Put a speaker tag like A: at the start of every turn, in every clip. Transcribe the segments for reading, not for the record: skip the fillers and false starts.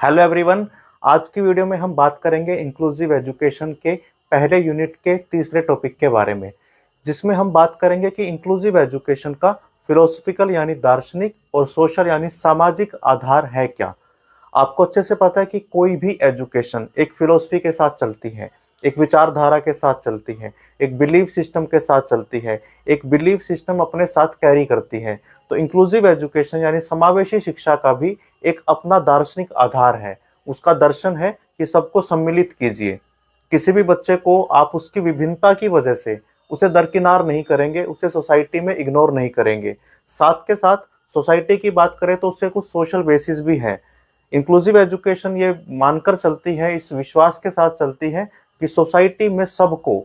A: Hello everyone. आज की video में हम बात करेंगे इंक्लूसिव एजुकेशन के पहले यूनिट के तीसरे टॉपिक के बारे में, जिसमें हम बात करेंगे कि इंक्लूसिव एजुकेशन का फिलोसफिकल यानी दार्शनिक और सोशल यानी सामाजिक आधार है क्या। आपको अच्छे से पता है कि कोई भी एजुकेशन एक फिलोसफी के साथ चलती है, एक विचारधारा के साथ चलती है, एक बिलीफ सिस्टम के साथ चलती है, एक बिलीफ सिस्टम अपने साथ कैरी करती है। तो इंक्लूसिव एजुकेशन यानी समावेशी शिक्षा का भी एक अपना दार्शनिक आधार है। उसका दर्शन है कि सबको सम्मिलित कीजिए। किसी भी बच्चे को आप उसकी विभिन्नता की वजह से उसे दरकिनार नहीं करेंगे, उसे सोसाइटी में इग्नोर नहीं करेंगे। साथ के साथ सोसाइटी की बात करें तो उससे कुछ सोशल बेसिस भी है। इंक्लूसिव एजुकेशन ये मानकर चलती है, इस विश्वास के साथ चलती है कि सोसाइटी में सबको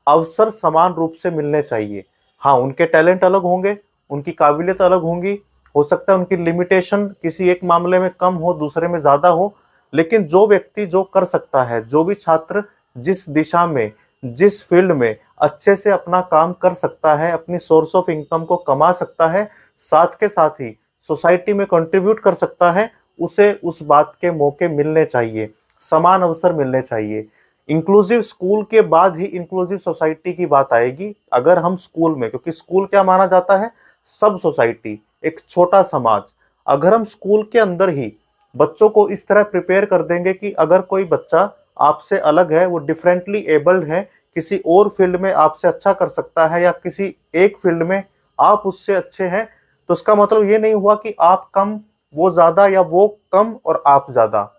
A: अवसर समान रूप से मिलने चाहिए। हाँ, उनके टैलेंट अलग होंगे, उनकी काबिलियत अलग होंगी, हो सकता है उनकी लिमिटेशन किसी एक मामले में कम हो, दूसरे में ज्यादा हो, लेकिन जो व्यक्ति जो कर सकता है, जो भी छात्र जिस दिशा में, जिस फील्ड में अच्छे से अपना काम कर सकता है, अपनी सोर्स ऑफ इनकम को कमा सकता है, साथ के साथ ही सोसाइटी में कंट्रीब्यूट कर सकता है, उसे उस बात के मौके मिलने चाहिए, समान अवसर मिलने चाहिए। इंक्लूसिव स्कूल के बाद ही इंक्लूसिव सोसाइटी की बात आएगी। अगर हम स्कूल में, क्योंकि स्कूल क्या माना जाता है, सब सोसाइटी, एक छोटा समाज। अगर हम स्कूल के अंदर ही बच्चों को इस तरह प्रिपेयर कर देंगे कि अगर कोई बच्चा आपसे अलग है, वो डिफरेंटली एबल्ड है, किसी और फील्ड में आपसे अच्छा कर सकता है, या किसी एक फील्ड में आप उससे अच्छे हैं, तो उसका मतलब ये नहीं हुआ कि आप कम वो ज्यादा, या वो कम और आप ज्यादा।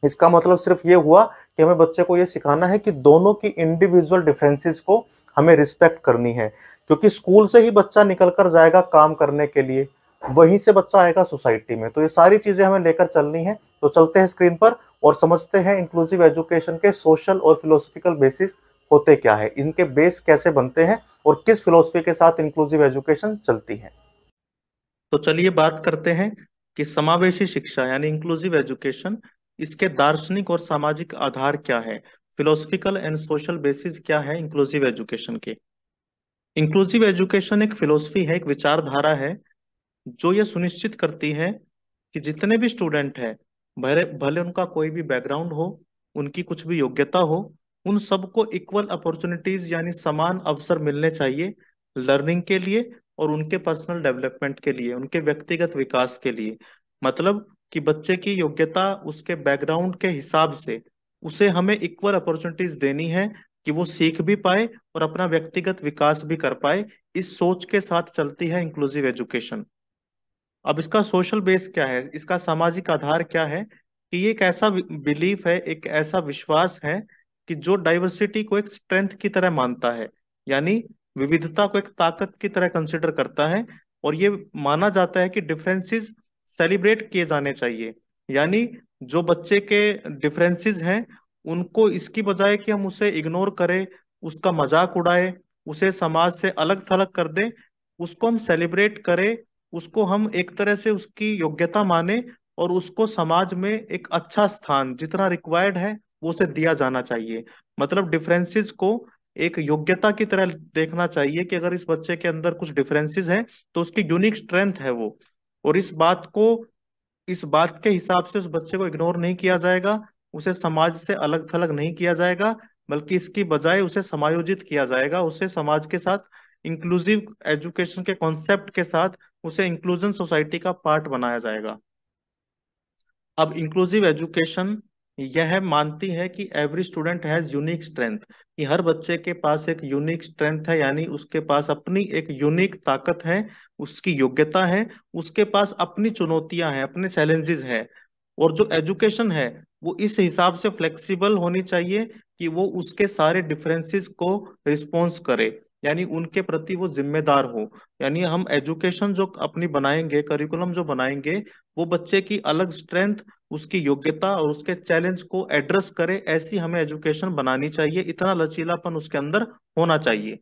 A: इसका मतलब सिर्फ ये हुआ कि हमें बच्चे को ये सिखाना है कि दोनों की इंडिविजुअल डिफरेंसेस को हमें रिस्पेक्ट करनी है। क्योंकि स्कूल से ही बच्चा निकल कर जाएगा काम करने के लिए, वहीं से बच्चा आएगा सोसाइटी में। तो ये सारी चीजें हमें लेकर चलनी है। तो चलते हैं स्क्रीन पर और समझते हैं इंक्लूसिव एजुकेशन के सोशल और फिलोसफिकल बेसिस होते क्या है, इनके बेस कैसे बनते हैं और किस फिलोसफी के साथ इंक्लूसिव एजुकेशन चलती है। तो चलिए बात करते हैं कि समावेशी शिक्षा यानी इंक्लूसिव एजुकेशन, इसके दार्शनिक और सामाजिक आधार क्या है, फिलोसफिकल एंड सोशल बेसिस क्या है इंक्लूसिव एजुकेशन के। इंक्लूसिव एजुकेशन एक फिलोसफी है, एक विचारधारा है जो ये सुनिश्चित करती है कि जितने भी स्टूडेंट हैं, भले भले उनका कोई भी बैकग्राउंड हो, उनकी कुछ भी योग्यता हो, उन सबको इक्वल अपॉर्चुनिटीज यानी समान अवसर मिलने चाहिए लर्निंग के लिए और उनके पर्सनल डेवलपमेंट के लिए, उनके व्यक्तिगत विकास के लिए। मतलब कि बच्चे की योग्यता उसके बैकग्राउंड के हिसाब से उसे हमें इक्वल अपॉर्चुनिटीज देनी है कि वो सीख भी पाए और अपना व्यक्तिगत विकास भी कर पाए। इस सोच के साथ चलती है इंक्लूसिव एजुकेशन। अब इसका सोशल बेस क्या है, इसका सामाजिक आधार क्या है, कि ये एक ऐसा बिलीफ है, एक ऐसा विश्वास है कि जो डाइवर्सिटी को एक स्ट्रेंथ की तरह मानता है, यानी विविधता को एक ताकत की तरह कंसिडर करता है। और ये माना जाता है कि डिफरेंसेस सेलिब्रेट किए जाने चाहिए। यानी जो बच्चे के डिफरेंसेस हैं, उनको इसकी बजाय कि हम उसे इग्नोर करें, उसका मजाक उड़ाए, उसे समाज से अलग थलग कर दें, उसको हम सेलिब्रेट करें, उसको हम एक तरह से उसकी योग्यता माने और उसको समाज में एक अच्छा स्थान जितना रिक्वायर्ड है वो उसे दिया जाना चाहिए। मतलब डिफरेंसेस को एक योग्यता की तरह देखना चाहिए कि अगर इस बच्चे के अंदर कुछ डिफरेंसेस हैं तो उसकी यूनिक स्ट्रेंथ है वो। और इस बात के हिसाब से उस बच्चे को इग्नोर नहीं किया जाएगा, उसे समाज से अलग थलग नहीं किया जाएगा, बल्कि इसकी बजाय उसे समायोजित किया जाएगा, उसे समाज के साथ इंक्लूसिव एजुकेशन के कॉन्सेप्ट के साथ उसे इंक्लूजन सोसाइटी का पार्ट बनाया जाएगा। अब इंक्लूसिव एजुकेशन यह मानती है कि every student has unique strength, कि हर बच्चे के पास एक यूनिक स्ट्रेंथ है, यानी उसके पास अपनी एक यूनिक ताकत है, उसकी योग्यता है, उसके पास अपनी चुनौतियां हैं, अपने चैलेंजेस हैं। और जो एजुकेशन है वो इस हिसाब से फ्लेक्सिबल होनी चाहिए कि वो उसके सारे डिफरेंसेस को रिस्पॉन्स करे, यानी उनके प्रति वो जिम्मेदार हो। यानी हम एजुकेशन जो अपनी बनाएंगे, करिकुलम जो बनाएंगे, वो बच्चे की अलग स्ट्रेंथ, उसकी योग्यता और उसके चैलेंज को एड्रेस करे, ऐसी हमें एजुकेशन बनानी चाहिए। इतना लचीलापन उसके अंदर होना चाहिए।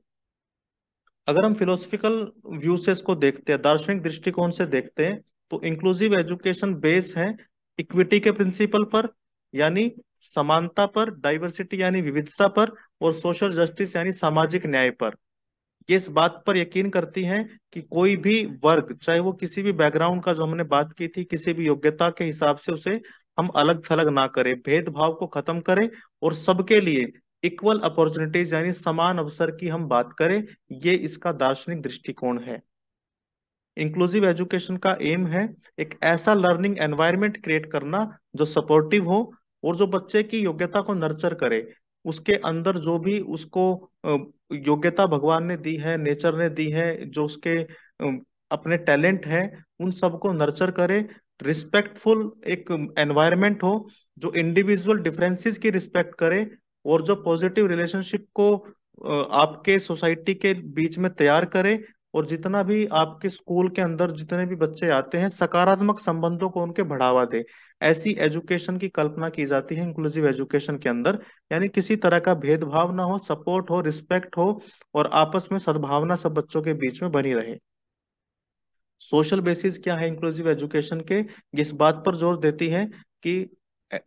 A: अगर हम फिलोसफिकल व्यू से इसको देखते हैं, दार्शनिक दृष्टिकोण से देखते हैं, तो इंक्लूसिव एजुकेशन बेस है इक्विटी के प्रिंसिपल पर, यानी समानता पर, डाइवर्सिटी यानी विविधता पर, और सोशल जस्टिस यानी सामाजिक न्याय पर। ये इस बात पर यकीन करती हैं कि कोई भी वर्ग, चाहे वो किसी भी बैकग्राउंड का, जो हमने बात की थी, किसी भी योग्यता के हिसाब से उसे हम अलग थलग ना करें, भेदभाव को खत्म करें और सबके लिए इक्वल अपॉर्चुनिटीज यानी समान अवसर की हम बात करें। ये इसका दार्शनिक दृष्टिकोण है। इंक्लूसिव एजुकेशन का एम है एक ऐसा लर्निंग एनवायरनमेंट क्रिएट करना जो सपोर्टिव हो और जो बच्चे की योग्यता को नर्चर करे। उसके अंदर जो भी उसको योग्यता भगवान ने दी है, नेचर ने दी है, जो उसके अपने टैलेंट है, उन सबको नर्चर करे। रिस्पेक्टफुल एक एनवायरनमेंट हो जो इंडिविजुअल डिफरेंसेस की रिस्पेक्ट करे और जो पॉजिटिव रिलेशनशिप को आपके सोसाइटी के बीच में तैयार करे। और जितना भी आपके स्कूल के अंदर जितने भी बच्चे आते हैं, सकारात्मक संबंधों को उनके बढ़ावा दे। ऐसी एजुकेशन की कल्पना की जाती है इंक्लूसिव एजुकेशन के अंदर। यानी किसी तरह का भेदभाव ना हो, सपोर्ट हो, रिस्पेक्ट हो और आपस में सद्भावना सब बच्चों के बीच में बनी रहे। सोशल बेसिस क्या है इंक्लूसिव एजुकेशन के? इस बात पर जोर देती है कि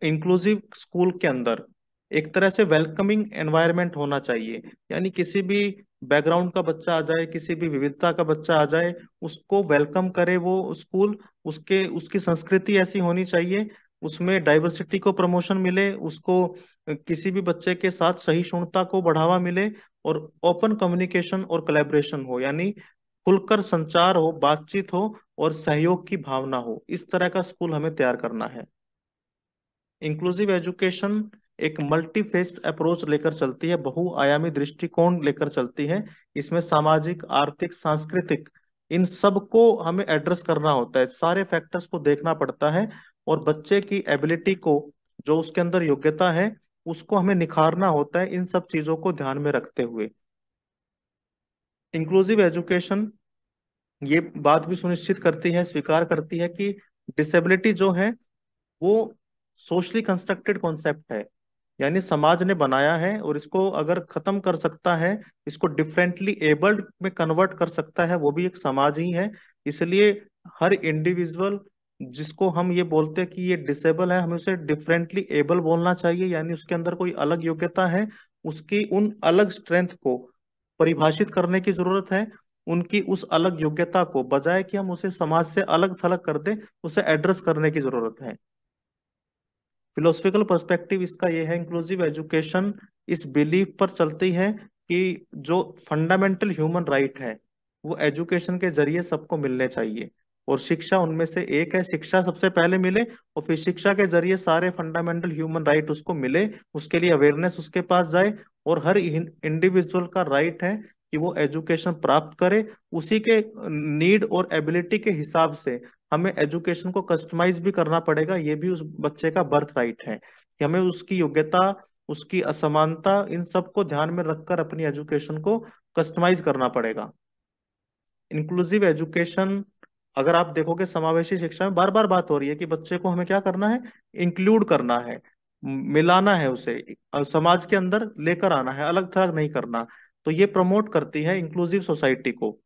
A: इंक्लूसिव स्कूल के अंदर एक तरह से वेलकमिंग एनवायरनमेंट होना चाहिए। यानी किसी भी बैकग्राउंड का बच्चा आ जाए, किसी भी विविधता का बच्चा आ जाए, उसको वेलकम करे वो स्कूल। उसके उसकी संस्कृति ऐसी होनी चाहिए, उसमें डाइवर्सिटी को प्रमोशन मिले, उसको किसी भी बच्चे के साथ सहिष्णुता को बढ़ावा मिले और ओपन कम्युनिकेशन और कोलैबोरेशन हो। यानी खुलकर संचार हो, बातचीत हो और सहयोग की भावना हो। इस तरह का स्कूल हमें तैयार करना है। इंक्लूसिव एजुकेशन एक मल्टी फेस्ड अप्रोच लेकर चलती है, बहुआयामी दृष्टिकोण लेकर चलती है। इसमें सामाजिक, आर्थिक, सांस्कृतिक इन सब को हमें एड्रेस करना होता है, सारे फैक्टर्स को देखना पड़ता है और बच्चे की एबिलिटी को, जो उसके अंदर योग्यता है, उसको हमें निखारना होता है इन सब चीजों को ध्यान में रखते हुए। इंक्लूसिव एजुकेशन ये बात भी सुनिश्चित करती है, स्वीकार करती है कि डिसेबिलिटी जो है वो सोशली कंस्ट्रक्टेड कॉन्सेप्ट है। यानी समाज ने बनाया है और इसको अगर खत्म कर सकता है, इसको डिफरेंटली एबल्ड में कन्वर्ट कर सकता है, वो भी एक समाज ही है। इसलिए हर इंडिविजुअल जिसको हम ये बोलते हैं कि ये डिसेबल है, हमें उसे डिफरेंटली एबल बोलना चाहिए। यानी उसके अंदर कोई अलग योग्यता है, उसकी उन अलग स्ट्रेंथ को परिभाषित करने की जरूरत है। उनकी उस अलग योग्यता को, बजाय कि हम उसे समाज से अलग थलग कर दें, उसे एड्रेस करने की जरूरत है। फिलोसफिकल पर्सपेक्टिव इसका ये है, इंक्लूसिव एजुकेशन इस बिलीफ पर चलती है कि जो फंडामेंटल ह्यूमन राइट है वो एजुकेशन के जरिए सबको मिलने चाहिए और शिक्षा उनमें से एक है। शिक्षा सबसे पहले मिले और फिर शिक्षा के जरिए सारे फंडामेंटल ह्यूमन राइट उसको मिले, उसके लिए अवेयरनेस उसके पास जाए। और हर इंडिविजुअल का राइट है कि वो एजुकेशन प्राप्त करे, उसी के नीड और एबिलिटी के हिसाब से हमें एजुकेशन को कस्टमाइज भी करना पड़ेगा। ये भी उस बच्चे का बर्थ राइट है कि हमें उसकी योग्यता, उसकी असमानता, इन सब को ध्यान में रखकर अपनी एजुकेशन को कस्टमाइज करना पड़ेगा। इंक्लूसिव एजुकेशन, अगर आप देखोगे समावेशी शिक्षा में बार बार बात हो रही है कि बच्चे को हमें क्या करना है, इंक्लूड करना है, मिलाना है उसे, समाज के अंदर लेकर आना है, अलग थलग नहीं करना। तो ये प्रमोट करती है इंक्लूसिव सोसाइटी को,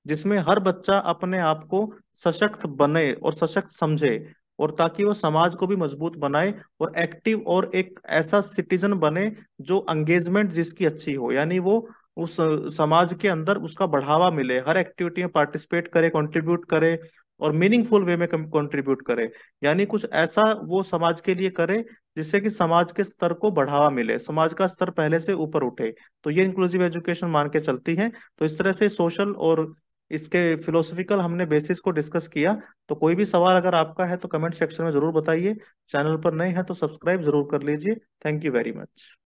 A: जिसमें हर बच्चा अपने आप को सशक्त बने और सशक्त समझे, और ताकि वो समाज को भी मजबूत बनाए और एक्टिव और एक ऐसा सिटीजन बने जो एंगेजमेंट जिसकी अच्छी हो। यानी वो उस समाज के अंदर उसका बढ़ावा मिले, हर एक्टिविटी में पार्टिसिपेट करे, कंट्रीब्यूट करे और मीनिंगफुल वे में कंट्रीब्यूट करे। यानी कुछ ऐसा वो समाज के लिए करे जिससे कि समाज के स्तर को बढ़ावा मिले, समाज का स्तर पहले से ऊपर उठे। तो ये इंक्लूसिव एजुकेशन मान के चलती है। तो इस तरह से सोशल और इसके फिलोसफिकल हमने बेसिस को डिस्कस किया। तो कोई भी सवाल अगर आपका है तो कमेंट सेक्शन में जरूर बताइए। चैनल पर नए हैं तो सब्सक्राइब जरूर कर लीजिए। Thank you very much.